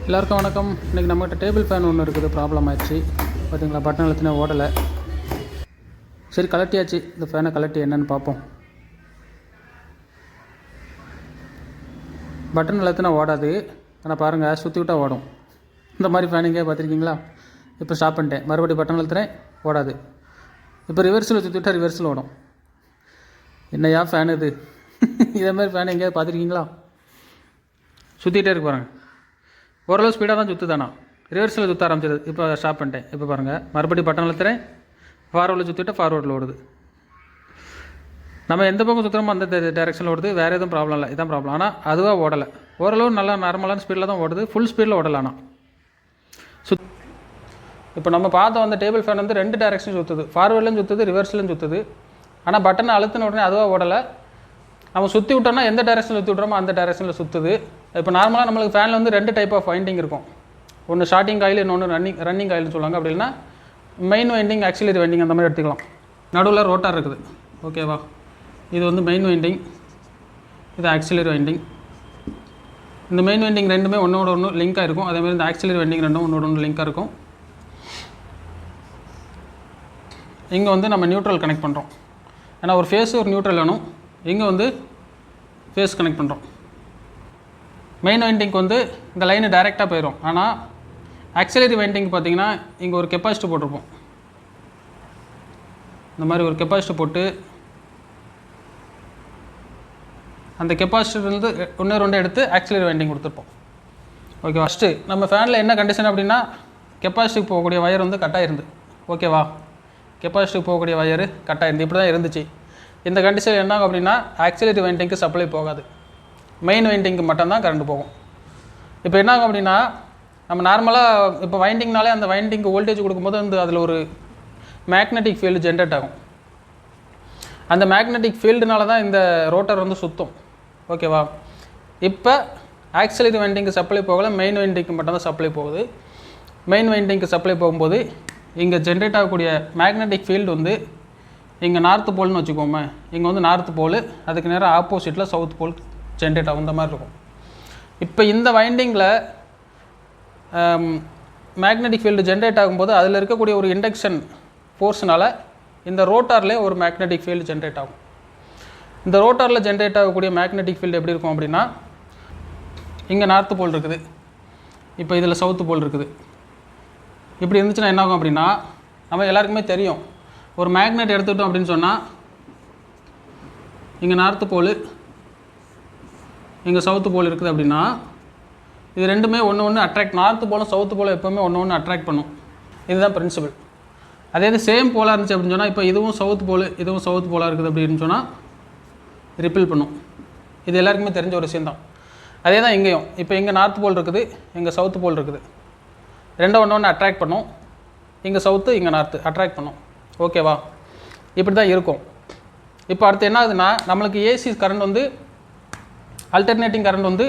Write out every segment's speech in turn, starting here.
எல்லாருக்கும் வணக்கம். இன்றைக்கி நம்மகிட்ட டேபிள் ஃபேன் ஒன்று இருக்குது, ப்ராப்ளம் ஆயிடுச்சு. பார்த்தீங்களா, பட்டன் அழுத்தினா ஓடலை. சரி, கலட்டியாச்சு. இந்த ஃபேனை கலட்டி என்னென்னு பார்ப்போம். பட்டன் அழுத்தினா ஓடாது, ஆனால் பாருங்கள், சுற்றி விட்டால் ஓடும். இந்த மாதிரி ஃபேன் எங்கேயா பார்த்துருக்கீங்களா? இப்போ ஸ்டாப் பண்ணிட்டேன், மறுபடியும் பட்டன் அழுத்துறேன், ஓடாது. இப்போ ரிவர்ஸில் சுற்றி விட்டால் ரிவர்ஸில் ஓடும். என்னையா ஃபேன் இது? இதே மாதிரி ஃபேன் எங்கேயாவது பார்த்துருக்கீங்களா? சுற்றிகிட்டே இருக்கு பாருங்கள். ஓரளவு ஸ்பீடாக தான் சுற்றுதானா, ரிவர்ஸில் சுற்ற ஆரம்பிச்சிடுது. இப்போ ஸ்டாப் பண்ணிட்டேன். இப்போ பாருங்கள், மறுபடியும் பட்டன் அழுத்துறேன், ஃபார்வர்டில் சுற்றிட்டு ஃபார்வர்டில் ஓடுது. நம்ம எந்த பக்கம் சுற்றுறோமோ அந்த டேரெக்ஷனில் ஓடுது, வேறு எதுவும் ப்ராப்ளம் இல்லை. இதான் ப்ராப்ளம். ஆனால் அதுவாக ஓடலை. ஓரளவு நல்லா நார்மலான ஸ்பீடில் தான் ஓடுது, ஃபுல் ஸ்பீடில் ஓடலை. ஆனால் இப்போ நம்ம பார்த்தோம், அந்த டேபிள் ஃபேன் வந்து 2 டேரெக்ஷன் சுற்றுது, ஃபார்வர்ட்லையும் சுற்றுது, ரிவர்ஸ்லையும் சுற்றுது. ஆனால் பட்டனை அழுத்தின உடனே அதுவாக ஓடலை. நம்ம சுற்றி விட்டோம்னா எந்த டேரெக்ஷனில் சுற்றி விட்றோமோ அந்த டேரெக்ஷனில் சுற்றுது. இப்போ நார்மலாக நம்மளுக்கு ஃபேனில் வந்து 2 டைப் ஆஃப் வைண்டிங் இருக்கும். ஒன்று ஷார்ட்டிங் காயில், இன்னொன்று ரன்னிங் காயில்னு சொல்லுவாங்க. அப்படி இல்லைன்னா மெயின் வைண்டிங், ஆக்சிலரி வைண்டிங், அந்த மாதிரி எடுத்துக்கலாம். நடுவில் ரோட்டார் இருக்குது, ஓகேவா? இது வந்து மெயின் வைண்டிங், இது ஆக்சிலரி வைண்டிங். இந்த மெயின் வைண்டிங் ரெண்டுமே ஒன்றோட ஒன்று லிங்காக இருக்கும். அதேமாதிரி இந்த ஆக்சிலரி வைண்டிங் ரெண்டும் ஒன்றோட ஒன்று லிங்காக இருக்கும். இங்கே வந்து நம்ம நியூட்ரல் கனெக்ட் பண்ணுறோம். ஏன்னா ஒரு ஃபேஸு ஒரு நியூட்ரல் வேணும். இங்கே வந்து ஃபேஸ் கனெக்ட் பண்ணுறோம். மெயின் வைண்டிங்க்கு வந்து இந்த லைனு டைரெக்டாக போயிடும். ஆனால் ஆக்சிலரி வைண்டிங் பார்த்திங்கன்னா இங்கே ஒரு கெப்பாசிட்டர் போட்டிருப்போம். இந்த மாதிரி ஒரு கெப்பாசிட்டர் போட்டு அந்த கெப்பாசிட்டர்லேருந்து ஒன்று 2 எடுத்து ஆக்சிலரி வைண்டிங் கொடுத்துருப்போம். ஓகே, ஃபஸ்ட்டு நம்ம ஃபேனில் என்ன கண்டிஷன் அப்படின்னா, கெப்பாசிட்டிக்கு போகக்கூடிய வயர் வந்து கட்டாயிருந்து, ஓகேவா? கெப்பாசிட்டிக்கு போகக்கூடிய வயர் கட்டாயிருந்து, இப்படி தான் இருந்துச்சு. இந்த கண்டிஷன் என்ன ஆகும் அப்படின்னா, ஆக்சிலரி வைண்டிங்க்கு சப்ளை போகாது, மெயின் வைண்டிங்க்கு மட்டும்தான் கரண்ட் போகும். இப்போ என்ன ஆகும் அப்படின்னா, நம்ம நார்மலாக இப்போ வைண்டிங்னாலே அந்த வைண்டிங்க்கு வோல்டேஜ் கொடுக்கும்போது வந்து அதில் ஒரு மேக்னெட்டிக் ஃபீல்டு ஜென்ரேட் ஆகும். அந்த மேக்னெட்டிக் ஃபீல்டுனால தான் இந்த ரோட்டர் வந்து சுற்றும், ஓகேவா? இப்போ ஆக்சிலரி வைண்டிங்க்கு சப்ளை போகலை, மெயின் வைண்டிங்க்கு மட்டும்தான் சப்ளை போகுது. மெயின் வைண்டிங்க்கு சப்ளை போகும்போது இங்கே ஜென்ரேட் ஆகக்கூடிய மேக்னெட்டிக் ஃபீல்டு வந்து இங்கே நார்த்து போல்னு வச்சுக்கோமே, இங்கே வந்து நார்த்து போல், அதுக்கு நேராக ஆப்போசிட்டில் சவுத் போல் ஜென்ரேட் ஆகும், இந்த மாதிரி இருக்கும். இப்போ இந்த வைண்டிங்கில் மேக்னெட்டிக் ஃபீல்டு ஜென்ரேட் ஆகும்போது அதில் இருக்கக்கூடிய ஒரு இண்டக்ஷன் ஃபோர்ஸ்னால் இந்த ரோட்டார்லேயே ஒரு மேக்னெட்டிக் ஃபீல்டு ஜென்ரேட் ஆகும். இந்த ரோட்டாரில் ஜென்ரேட் ஆகக்கூடிய மேக்னெட்டிக் ஃபீல்டு எப்படி இருக்கும் அப்படின்னா, இங்கே நார்த்து போல் இருக்குது, இப்போ இதில் சவுத்து போல் இருக்குது. இப்படி இருந்துச்சுன்னா என்ன ஆகும் அப்படின்னா, நம்ம எல்லாருக்குமே தெரியும், ஒரு மேக்னெட் எடுத்துக்கிட்டோம் அப்படின்னு சொன்னால் இங்கே நார்த்து போல், இங்கே சவுத்து போல் இருக்குது அப்படின்னா, இது ரெண்டுமே ஒன்று அட்ராக்ட், நார்த்து போலும் சவுத்து போலும் எப்போவுமே ஒன்று அட்ராக்ட் பண்ணும். இதுதான் பிரின்சிபல். அதே இது சேம் போலாக இருந்துச்சு அப்படின்னு சொன்னால், இப்போ இதுவும் சவுத்து போல், இதுவும் சவுத்து போலாக இருக்குது அப்படின்னு சொன்னால் ரிப்பில் பண்ணும். இது எல்லாருக்குமே தெரிஞ்ச ஒரு விஷயம் தான். அதே தான் இங்கேயும். இப்போ இங்கே நார்த்து போல் இருக்குது, இங்கே சவுத்து போல் இருக்குது, ரெண்டும் ஒன்று அட்ராக்ட் பண்ணும். இங்கே சவுத்து, இங்கே நார்த்து அட்ராக்ட் பண்ணும், ஓகேவா? இப்படி தான் இருக்கும். இப்போ அடுத்து என்ன ஆகுதுன்னா, நம்மளுக்கு ஏசி கரண்ட் வந்து, அல்டர்னேட்டிங் கரண்ட் வந்து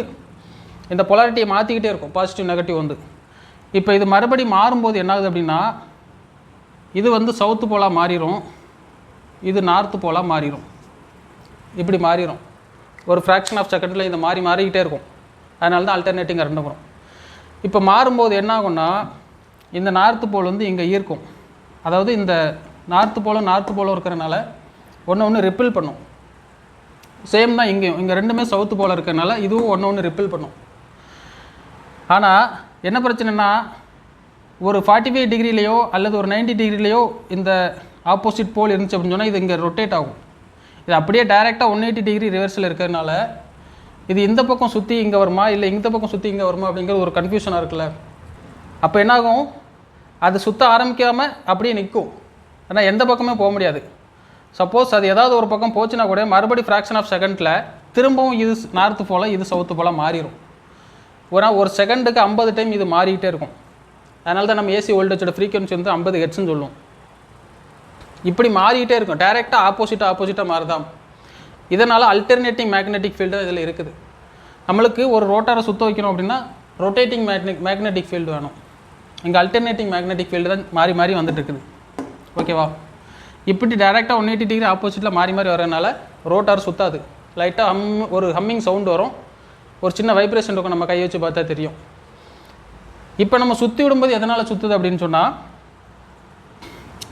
இந்த பொலாரிட்டியை மாற்றிக்கிட்டே இருக்கும், பாசிட்டிவ் நெகட்டிவ் வந்து. இப்போ இது மறுபடி மாறும்போது என்ன ஆகுது அப்படின்னா, இது வந்து சவுத்து போலாக மாறிடும், இது நார்த்து போலாக மாறிடும். இப்படி மாறிடும் ஒரு ஃப்ராக்ஷன் ஆஃப் செகண்டில். இது மாறிக்கிட்டே இருக்கும். அதனால தான் அல்டர்னேட்டிங் கரண்ட் வரும். இப்போ மாறும்போது என்ன ஆகும்னா, இந்த நார்த்து போல் வந்து இங்கே ஈர்க்கும். அதாவது இந்த நார்த்து போலும் இருக்கிறனால ஒன்று ரிப்பில் பண்ணும். சேம் தான் இங்கேயும், இங்கே ரெண்டுமே சவுத்து போல் இருக்கிறனால இதுவும் ஒன்று ரிப்பில் பண்ணும். ஆனால் என்ன பிரச்சனைனா, ஒரு 45 டிகிரிலேயோ அல்லது ஒரு 90 டிகிரிலேயோ இந்த ஆப்போசிட் போல் இருந்துச்சு அப்படின்னு சொன்னால் இது இங்கே ரொட்டேட் ஆகும். இது அப்படியே டைரெக்டாக 180 டிகிரி ரிவர்ஸில் இருக்கிறதுனால இது இந்த பக்கம் சுற்றி இங்கே வருமா, இல்லை இந்த பக்கம் சுற்றி இங்கே வருமா அப்படிங்கிற ஒரு கன்ஃபியூஷனாக இருக்குல்ல. அப்போ என்னாகும், அது சுற்ற ஆரம்பிக்காமல் அப்படியே நிற்கும். ஆனால் எந்த பக்கமே போக முடியாது. சப்போஸ் அது ஏதாவது ஒரு பக்கம் போச்சுன்னா கூட மறுபடி ஃப்ராக்ஷன் ஆஃப் செகண்டில் திரும்பவும் இது நார்த்து போல், இது சவுத்து போல் மாறிடும். ஒரு செகண்டுக்கு 50 டைம் இது மாறிக்கிட்டே இருக்கும். அதனால தான் நம்ம ஏசி வோல்டேஜோட ஃப்ரீக்வன்சி வந்து 50 ஹெர்ட்ஸ்னு சொல்லுவோம். இப்படி மாறிக்கிட்டே இருக்கும், டைரெக்டாக ஆப்போசிட்டாக மாறுதான். இதனால் அல்டர்னேட்டிங் மேக்னெட்டிக் ஃபீல்டு இதில் இருக்குது. நம்மளுக்கு ஒரு ரோட்டாரை சுற்ற வைக்கணும் அப்படின்னா ரொட்டேட்டிங் மேக்னெட்டிக் ஃபீல்டு வேணும். இங்கே அல்டர்னேட்டிங் மேக்னெட்டிக் ஃபீல்டு தான் மாறி வந்துட்டு இருக்குது, ஓகேவா? இப்படி டைரெக்டாக 180 டிகிரி ஆப்போசிட்டில் மாறி வரதுனால ரோட்டார் சுற்றாது. லைட்டாக ஒரு ஹம்மிங் சவுண்டு வரும், ஒரு சின்ன வைப்ரேஷன் இருக்கும், நம்ம கை வச்சு பார்த்தா தெரியும். இப்போ நம்ம சுற்றி விடும்போது எதனால் சுற்றுது அப்படின்னு சொன்னால்,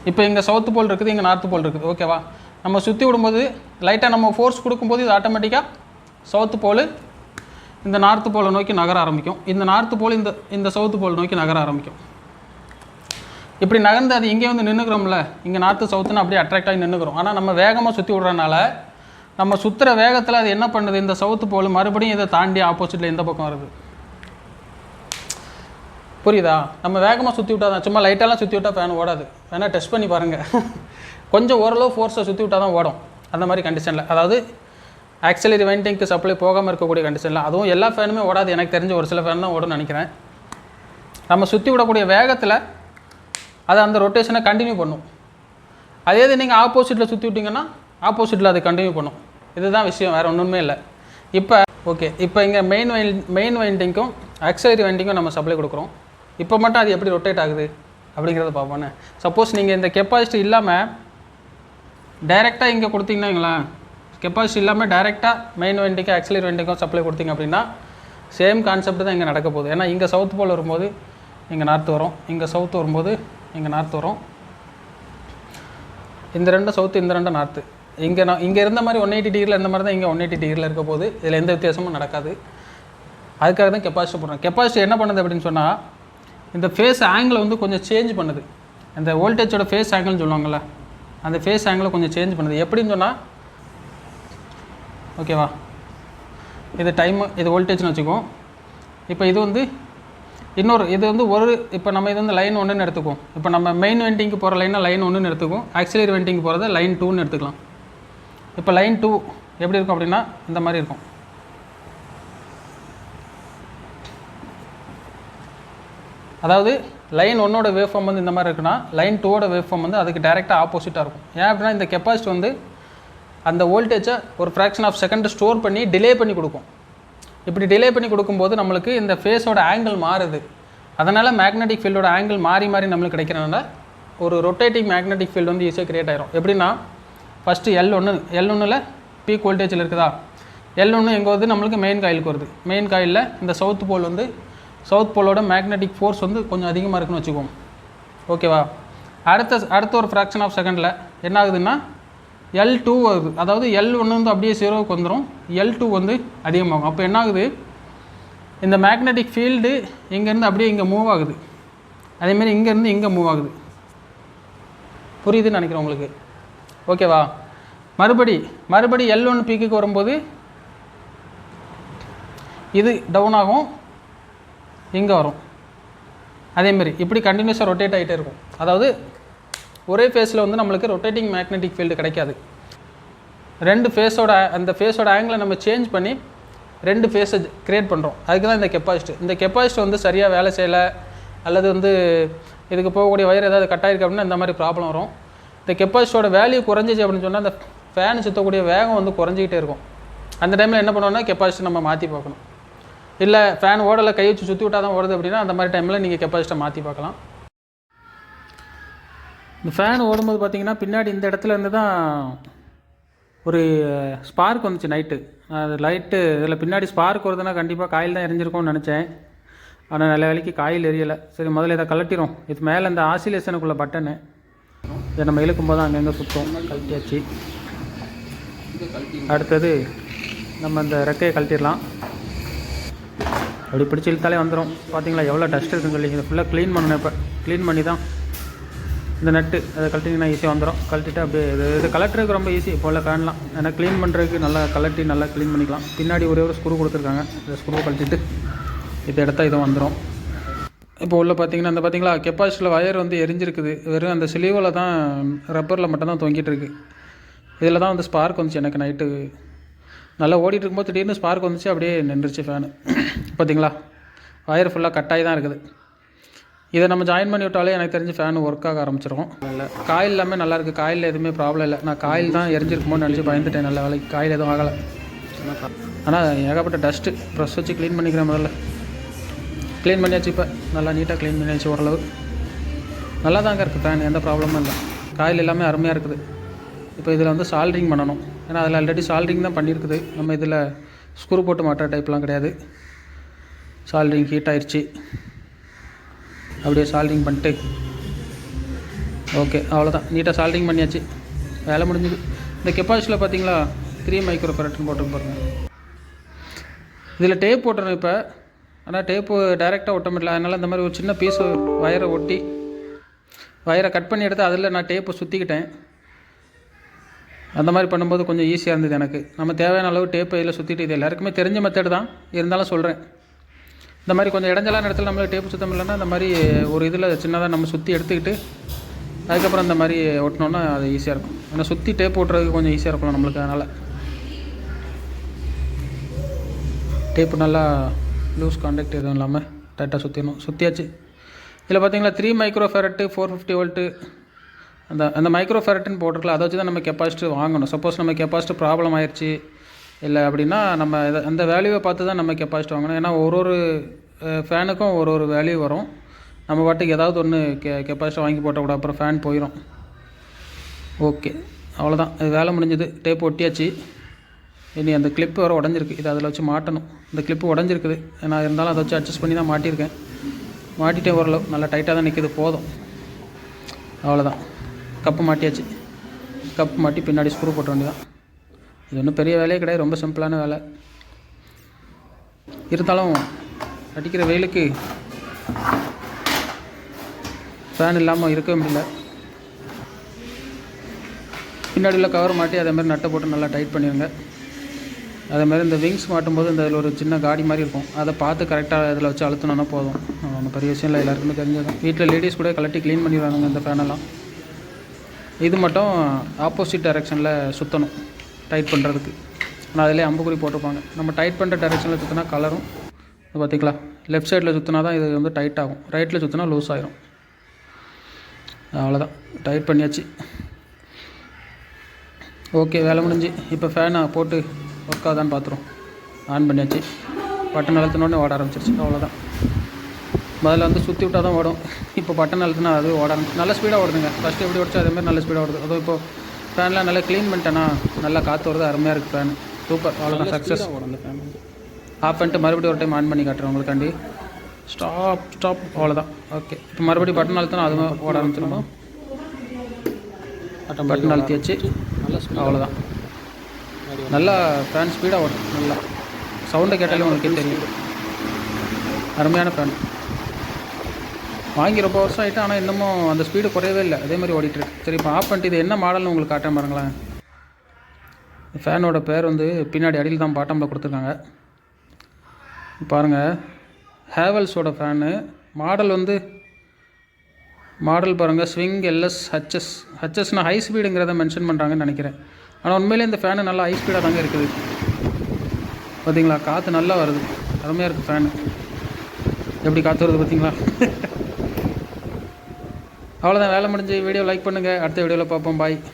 இப்போ இங்கே சவுத்து போல் இருக்குது, இங்கே நார்த்து போல் இருக்குது. ஓகேவா? நம்ம சுற்றி விடும்போது லைட்டாக நம்ம ஃபோர்ஸ் கொடுக்கும்போது இது ஆட்டோமேட்டிக்காக சவுத்து போல் இந்த நார்த்து போலை நோக்கி நகர ஆரம்பிக்கும். இந்த நார்த்து போல் இந்த சவுத்து போல் நோக்கி நகர ஆரம்பிக்கும். இப்படி நகர்ந்து அது இங்கே வந்து நின்றுக்கிறோம்ல, இங்கே நார்த்து சவுத்துன்னு அப்படியே அட்ராக்ட் ஆகி நின்றுக்கிறோம். ஆனால் நம்ம வேகமாக சுற்றி விட்றதுனால நம்ம சுற்றுற வேகத்தில் அது என்ன பண்ணுது, இந்த சவுத்து போல் மறுபடியும் இதை தாண்டி ஆப்போசிட்டில் எந்த பக்கம் வருது. புரியுதா? நம்ம வேகமாக சுற்றி விட்டால் தான், சும்மா லைட்டெல்லாம் சுற்றி விட்டால் ஃபேன் ஓடாது. வேணால் டெஸ்ட் பண்ணி பாருங்கள். கொஞ்சம் ஓரளவு ஃபோர்ஸை சுற்றி விட்டால் தான் ஓடும். அந்த மாதிரி கண்டிஷனில், அதாவது ஆக்சிலரி வைண்டிங்க்கு சப்ளை போகாமல் இருக்கக்கூடிய கண்டிஷனில். அதுவும் எல்லா ஃபேனுமே ஓடாது, எனக்கு தெரிஞ்ச ஒரு சில ஃபேன் தான் ஓடும்னு நினைக்கிறேன். நம்ம சுற்றி விடக்கூடிய வேகத்தில் அது அந்த ரொட்டேஷனை கண்டினியூ பண்ணும். அதே இது நீங்கள் ஆப்போசிட்டில் சுற்றி விட்டிங்கன்னா ஆப்போசிட்டில் அது கண்டினியூ பண்ணும். இதுதான் விஷயம், வேறு ஒன்றுமே இல்லை. இப்போ ஓகே, இப்போ இங்கே மெயின் வைண்டிங்க்கும் ஆக்சிலரி வைண்டிங்க்கும் நம்ம சப்ளை கொடுக்குறோம். இப்போ மட்டும் அது எப்படி ரொட்டேட் ஆகுது அப்படிங்கிறத பார்ப்போன்னு. சப்போஸ் நீங்கள் இந்த கெப்பாசிட்டி இல்லாமல் டைரெக்டாக இங்கே கொடுத்தீங்கன்னா வைங்களேன், கெப்பாசிட்டி இல்லாமல் டைரெக்டாக மெயின் வைண்டிங்கும் ஆக்சிலரி வைண்டிங்கும் சப்ளை கொடுத்தீங்க அப்படின்னா சேம் கான்செப்ட் தான் இங்கே நடக்க போகுது. ஏன்னா இங்கே சவுத் போல் வரும்போது இங்கே நார்த்து வரும், இங்கே சவுத்து வரும்போது இங்கே நார்த்து வரும். இந்த ரெண்டும் சவுத்து, இந்த ரெண்டும் நார்த்து. இங்கே இருந்த மாதிரி 180 டிகிரியில் இருந்த மாதிரி தான் இங்கே 180 டிகிரியில் இருக்க போது. இதில் எந்த வித்தியாசமும் நடக்காது. அதுக்காக தான் கெப்பாசிட்டி போடுறோம். கெப்பாசிட்டி என்ன பண்ணுது அப்படின்னு சொன்னால், இந்த ஃபேஸ் ஆங்கிளை வந்து கொஞ்சம் சேஞ்ச் பண்ணுது. அந்த வோல்டேஜோட ஃபேஸ் ஆங்கிள்னு சொல்லுவாங்கள்ல, அந்த ஃபேஸ் ஆங்கிளை கொஞ்சம் சேஞ்ச் பண்ணுது. எப்படின்னு சொன்னால், ஓகேவா, இது டைமு, இது வோல்டேஜ்னு வச்சுக்குவோம். இப்போ இது வந்து இன்னொரு, இது வந்து ஒரு, இப்போ நம்ம இது வந்து லைன் 1ன்னு எடுத்துக்குவோம். இப்போ நம்ம மெயின் வெண்டிங்க்கு போகிற லைனாக லைன் 1ன்னு எடுத்துக்குவோம். ஆக்சிலரி வெண்டிங்க்கு போகிறத லைன் 2ன்னு எடுத்துக்கலாம். இப்போ லைன் 2 எப்படி இருக்கும் அப்படின்னா இந்த மாதிரி இருக்கும். அதாவது லைன் 1ஓட வேவ் ஃபார்ம் வந்து இந்த மாதிரி இருக்குன்னா, லைன் 2ஓட வேவ் ஃபார்ம் வந்து அதுக்கு டேரெக்டாக ஆப்போசிட்டாக இருக்கும். ஏன் அப்படின்னா இந்த கெப்பாசிட்டி வந்து அந்த வோல்டேஜை ஒரு ஃப்ராக்ஷன் ஆஃப் செகண்ட் ஸ்டோர் பண்ணி டிலே பண்ணி கொடுக்கும். இப்படி டிலே பண்ணி கொடுக்கும்போது நம்மளுக்கு இந்த ஃபேஸோட ஆங்கிள் மாறுது. அதனால் மேக்னெட்டிக் ஃபீல்டோட ஆங்கிள் மாறி மாறி நம்மளுக்கு கிடைக்கிறனால ஒரு ரொட்டேட்டிங் மேக்னெட்டிக் ஃபீல்டு வந்து ஈஸியாக கிரியேட் ஆகிரும். எப்படின்னா ஃபஸ்ட்டு L1ல் பீக் வோல்டேஜில் இருக்குதா, L1 எங்கே வருது, நம்மளுக்கு மெயின் காயிலுக்கு வருது. மெயின் காயிலில் இந்த சவுத் போல் வந்து சவுத் போலோட மேக்னெட்டிக் ஃபோர்ஸ் வந்து கொஞ்சம் அதிகமாக இருக்குன்னு வச்சுக்குவோம். ஓகேவா? அடுத்த ஒரு ஃப்ராக்ஷன் ஆஃப் செகண்டில் என்ன ஆகுதுன்னா L2 வருது. அதாவது L1 வந்து அப்படியே 0க்கு வந்துடும், L2 வந்து அதிகமாகும். அப்போ என்ன ஆகுது, இந்த மேக்னெட்டிக் ஃபீல்டு இங்கேருந்து அப்படியே இங்கே மூவ் ஆகுது. அதேமாரி இங்கேருந்து இங்கே மூவ் ஆகுது. புரியுதுன்னு நினைக்கிறேன் உங்களுக்கு. ஓகேவா? மறுபடி L1 பீக்குக்கு வரும்போது இது டவுன் ஆகும், இங்கே வரும். அதேமாரி இப்படி கண்டினியூஸாக ரொட்டேட் ஆகிட்டே இருக்கும். அதாவது ஒரே ஃபேஸில் வந்து நம்மளுக்கு ரொட்டேட்டிங் மேக்னெட்டிக் ஃபீல்டு கிடைக்காது. ரெண்டு ஃபேஸோட அந்த ஃபேஸோட ஆங்கிளை நம்ம சேஞ்ச் பண்ணி ரெண்டு ஃபேஸை க்ரியேட் பண்ணுறோம். அதுக்கு தான் இந்த கெப்பாசிட்டி. இந்த கெப்பாசிட்டி வந்து சரியாக வேலை செய்யலை, அல்லது வந்து இதுக்கு போகக்கூடிய வயர் ஏதாவது கட் ஆகிருக்கு அப்படின்னா இந்த மாதிரி ப்ராப்ளம் வரும். இந்த கெப்பாசிட்டியோட வேல்யூ குறைஞ்சிச்சு அப்படின்னு சொன்னால் அந்த ஃபேன் சுற்றக்கூடிய வேகம் வந்து குறைஞ்சிக்கிட்டே இருக்கும். அந்த டைமில் என்ன பண்ணுவோம்னா கெப்பாசிட்டி நம்ம மாற்றி பார்க்கணும். இல்லை ஃபேன் ஓடலை, கை வச்சு சுற்றி விட்டால் தான் ஓடுது அப்படின்னா அந்த மாதிரி டைமில் நீங்கள் கெப்பாசிட்டியை மாற்றி பார்க்கலாம். இந்த ஃபேன் ஓடும்போது பார்த்தீங்கன்னா பின்னாடி இந்த இடத்துல இருந்து தான் ஒரு ஸ்பார்க் வந்துச்சு நைட்டு. அது லைட்டு இதில் பின்னாடி ஸ்பார்க் வருதுன்னா கண்டிப்பாக காயில் தான் எரிஞ்சிருக்கும்னு நினச்சேன். ஆனால் நல்ல வேலைக்கு காயில் எரியலை. சரி, முதல்ல இதை கழட்டிடும். இது மேலே இந்த ஆசிலேஷனுக்குள்ளே பட்டனு இதை நம்ம இழுக்கும்போது தான் அங்கங்கே சுற்றும். கழட்டியாச்சு. அடுத்தது நம்ம இந்த ரெக்கையை கழட்டிடலாம். அப்படி பிடிச்சி இழுத்தாலே வந்துடும். பார்த்தீங்களா எவ்வளோ டஸ்ட் இருக்குன்னு சொல்லி. இதை ஃபுல்லாக க்ளீன் பண்ணணும். இப்போ க்ளீன் பண்ணி தான் இந்த நட்டு அதை கழட்டிங்கன்னா ஈஸியாக வந்துடும். கழட்டிட்டு அப்படியே இது கலட்டுறதுக்கு ரொம்ப ஈஸி. இப்போ உள்ள ஃபேன்லாம் ஏன்னா க்ளீன் பண்ணுறதுக்கு நல்லா கலட்டி நல்லா க்ளீன் பண்ணிக்கலாம். பின்னாடி ஒரே ஒரு ஸ்க்ரூ கொடுத்துருக்காங்க. இந்த ஸ்க்ரூவை கழட்டிட்டு இதை எடுத்தால் இதுவும் வந்துடும். இப்போ உள்ள பார்த்தீங்கன்னா இந்த பார்த்தீங்களா கெப்பாசிட்டியில் வயர் வந்து எரிஞ்சிருக்குது. வெறும் அந்த சிலிவில் தான் ரப்பரில் மட்டும்தான் தொங்கிட்டு இருக்குது. இதில் தான் வந்து ஸ்பார்க் வந்துச்சு. எனக்கு நைட்டு நல்லா ஓடிட்டு இருக்கும்போது திடீர்னு ஸ்பார்க் வந்துச்சு, அப்படியே நின்றுச்சு ஃபேனு. பார்த்தீங்களா வயர் ஃபுல்லாக கட்டாகி தான் இருக்குது. இதை நம்ம ஜாயின் பண்ணி விட்டாலே எனக்கு தெரிஞ்சு ஃபேனு ஒர்க் ஆக ஆரம்பிச்சிடும். இல்லை காயில் எல்லாமே நல்லாயிருக்கு. காயில் எதுவுமே ப்ராப்ளம் இல்லை. நான் காயில் தான் எரிஞ்சிருக்குமோன்னு நினச்சி பயந்துட்டேன். நல்ல வேலைக்கு காயில் எதுவும் ஆகலை. ஆனால் ஏகப்பட்ட டஸ்ட்டு. ப்ரெஷ் வச்சு க்ளீன் பண்ணிக்கிறேன். முதல்ல க்ளீன் பண்ணியாச்சு. இப்போ நல்லா நீட்டாக க்ளீன் பண்ணியாச்சு. ஓரளவு நல்லா தாங்க இருக்குது ஃபேன். எந்த ப்ராப்ளமும் இல்லை. காயில் எல்லாமே அருமையாக இருக்குது. இப்போ இதில் வந்து சால்ட்ரிங் பண்ணணும். ஏன்னா அதில் ஆல்ரெடி சால்ட்ரிங் தான் பண்ணியிருக்குது. நம்ம இதில் ஸ்க்ரூ போட்டு மாட்டுற டைப்லாம் கிடையாது. சால்ட்ரிங் ஹீட் ஆயிடுச்சு. அப்படியே சால்டிங் பண்ணிட்டு ஓகே அவ்வளோதான். நீட்டாக சால்டிங் பண்ணியாச்சு, வேலை முடிஞ்சுது. இந்த கெப்பாசிட்டியில் பார்த்தீங்களா 3 மைக்ரோ ஃபேரட்னு போட்டு பாருங்கள். இதில் டேப் போட்டுறேன் இப்போ, ஆனால் டேப்பு டைரெக்டாக ஒட்ட முடியல. அதனால் இந்த மாதிரி ஒரு சின்ன பீஸு வயரை ஒட்டி வயரை கட் பண்ணி எடுத்து அதில் நான் டேப்பை சுற்றிக்கிட்டேன். அந்த மாதிரி பண்ணும்போது கொஞ்சம் ஈஸியாக இருந்தது எனக்கு. நம்ம தேவையான அளவு டேப்பை இதில் சுற்றிட்டு, இது எல்லாருக்குமே தெரிஞ்ச மெத்தட் தான், இருந்தாலும் சொல்கிறேன். இந்த மாதிரி கொஞ்சம் இடைஞ்சலான இடத்துல நம்மள டேப்பு சுத்தம் இல்லைன்னா இந்த மாதிரி ஒரு இதில் சின்னதாக நம்ம சுற்றி எடுத்துக்கிட்டு அதுக்கப்புறம் இந்த மாதிரி ஒட்டினோன்னா அது ஈஸியாக இருக்கும். ஏன்னா சுற்றி டேப் ஓட்டுறதுக்கு கொஞ்சம் ஈஸியாக இருக்கும் நம்மளுக்கு. அதனால் டேப்பு நல்லா லூஸ் கான்டாக்ட் எதுவும் இல்லாமல் டைட்டாக சுற்றிடணும். சுற்றியாச்சு. இதில் பார்த்தீங்களா 3 மைக்ரோ ஃபேரட்டு 450 வோல்ட்டு அந்த மைக்ரோ ஃபேரட்டுன்னு போட்டிருக்கலாம். அதை வச்சு தான் நம்ம கெப்பாசிட்டர் வாங்கணும். சப்போஸ் நம்ம கெப்பாசிட்டர் ப்ராப்ளம் ஆயிடுச்சு இல்லை அப்படின்னா நம்ம அந்த வேல்யூவை பார்த்து தான் நம்ம கெப்பாசிட்டர் வாங்கணும். ஏன்னா ஒரு ஃபேனுக்கும் ஒரு வேல்யூ வரும். நம்ம பாட்டுக்கு ஏதாவது ஒன்று கெப்பாசிட்டர் வாங்கி போட்டக்கூடாது, அப்புறம் ஃபேன் போயிடும். ஓகே அவ்வளோதான், இது வேலை முடிஞ்சது. டேப் ஒட்டியாச்சு. இனி அந்த கிளிப்பு வர உடஞ்சிருக்கு, இதை அதில் வச்சு மாட்டணும். இந்த கிளிப்பு உடஞ்சிருக்குது, நான் இருந்தாலும் அதை வச்சு அட்ஜஸ்ட் பண்ணி தான் மாட்டியிருக்கேன். மாட்டிகிட்டே ஓரளவு நல்லா டைட்டாக தான் நிற்கிது, போதும். அவ்வளோதான், கப்பு மாட்டியாச்சு. கப்பு மாட்டி பின்னாடி ஸ்க்ரூ போட்ட வேண்டியதான். இது ஒன்றும் பெரிய வேலையே கிடையாது, ரொம்ப சிம்பிளான வேலை. இருந்தாலும் அடிக்கிற வெயிலுக்கு ஃபேன் இல்லாமல் இருக்கவே முடியல. பின்னாடி உள்ள கவர் மாட்டி அதேமாதிரி நட்டை போட்டு நல்லா டைட் பண்ணிடுங்க. அதேமாதிரி இந்த விங்ஸ் மாட்டும்போது இந்த இதில் ஒரு சின்ன காடி மாதிரி இருக்கும், அதை பார்த்து கரெக்டாக இதில் வச்சு அழுத்தினோன்னா போதும். ஒன்றும் பெரிய விஷயம் இல்லை, எல்லாருக்குமே தெரிஞ்சது. வீட்டில் லேடிஸ் கூட கலட்டி க்ளீன் பண்ணிடுவாங்க இந்த ஃபேனெல்லாம். இது மட்டும் ஆப்போசிட் டைரெக்ஷனில் சுற்றணும் டைட் பண்ணுறதுக்கு. ஆனால் அதிலே அம்புக்குறி போட்டிருப்பாங்க. நம்ம டைட் பண்ணுற டைரெக்ஷனில் சுற்றினா கலரும். பார்த்திங்களா, லெஃப்ட் சைடில் சுற்றினா தான் இது வந்து டைட் ஆகும், ரைட்டில் சுற்றினா லூஸ் ஆகிரும். அவ்வளோதான், டைட் பண்ணியாச்சு. ஓகே, வேலை முடிஞ்சு. இப்போ ஃபேனை போட்டு ஒர்க் ஆகுதான்னு பார்த்துரும். ஆன் பண்ணியாச்சு. பட்டன் அழுத்தினோடனே ஓட ஆரம்பிச்சிருச்சு. அவ்வளோதான். முதல்ல வந்து சுற்றி விட்டால் தான் ஓடும். இப்போ பட்டன் அழுத்தினா அது ஓட ஆரம்பிச்சு. நல்லா ஸ்பீடாக ஓடுதுங்க. ஃபஸ்ட்டு எப்படி ஓடிச்சோ அதேமாதிரி நல்ல ஸ்பீடாக ஓடுது. அதுவும் இப்போ ஃபேன்லாம் நல்லா க்ளீன் பண்ணிட்டேன்னா நல்லா காற்று வருது, அருமையாக இருக்குது ஃபேன். சூப்பர், அவ்வளோதான், சக்ஸஸ். ஆஃப் பண்ணிட்டு மறுபடியும் ஒரு டைம் ஆன் பண்ணி காட்டுறேன் உங்களுக்காண்டி. ஸ்டாப் அவ்வளோதான். ஓகே, இப்போ மறுபடியும் பட்டன் அழுத்தினா அதுவும் ஓட ஆரம்பிச்சிடணும். பட்டன் அழுத்தியாச்சு. அவ்வளோதான், நல்லா ஃபேன் ஸ்பீடாக ஓடும். நல்லா சவுண்டை கேட்டாலே உங்களுக்கே தெரியும். அருமையான ஃபேன். வாங்கி ரொம்ப வருஷம் ஆகிட்டு, ஆனால் இன்னமும் அந்த ஸ்பீடு குறையவே இல்லை, அதே மாதிரி ஓடிட்டுருக்கு. சரி, இப்போ ஆஃப் பண்ணிட்டு இது என்ன மாடல்னு உங்களுக்கு காட்டுறேன் பாருங்களேன். ஃபேனோட பேர் வந்து பின்னாடி அடியில் தான் பாட்டமில் கொடுத்துருக்காங்க பாருங்கள். ஹேவல்ஸோட ஃபேனு. மாடல் பாருங்கள், ஸ்விங் எல்எஸ் ஹச்எஸ்னால் ஹை ஸ்பீடுங்கிறத மென்ஷன் பண்ணுறாங்கன்னு நினைக்கிறேன். ஆனால் உண்மையிலே இந்த ஃபேனு நல்லா ஹை ஸ்பீடாக தாங்க இருக்குது. பார்த்தீங்களா, காற்று நல்லா வருது, அருமையாக இருக்குது ஃபேனு. எப்படி காற்று வருது பார்த்தீங்களா. அவ்வளோதான், வேலை முடிஞ்சு. வீடியோ லைக் பண்ணுங்கள், அடுத்த வீடியோவில் பார்ப்போம். பாய்.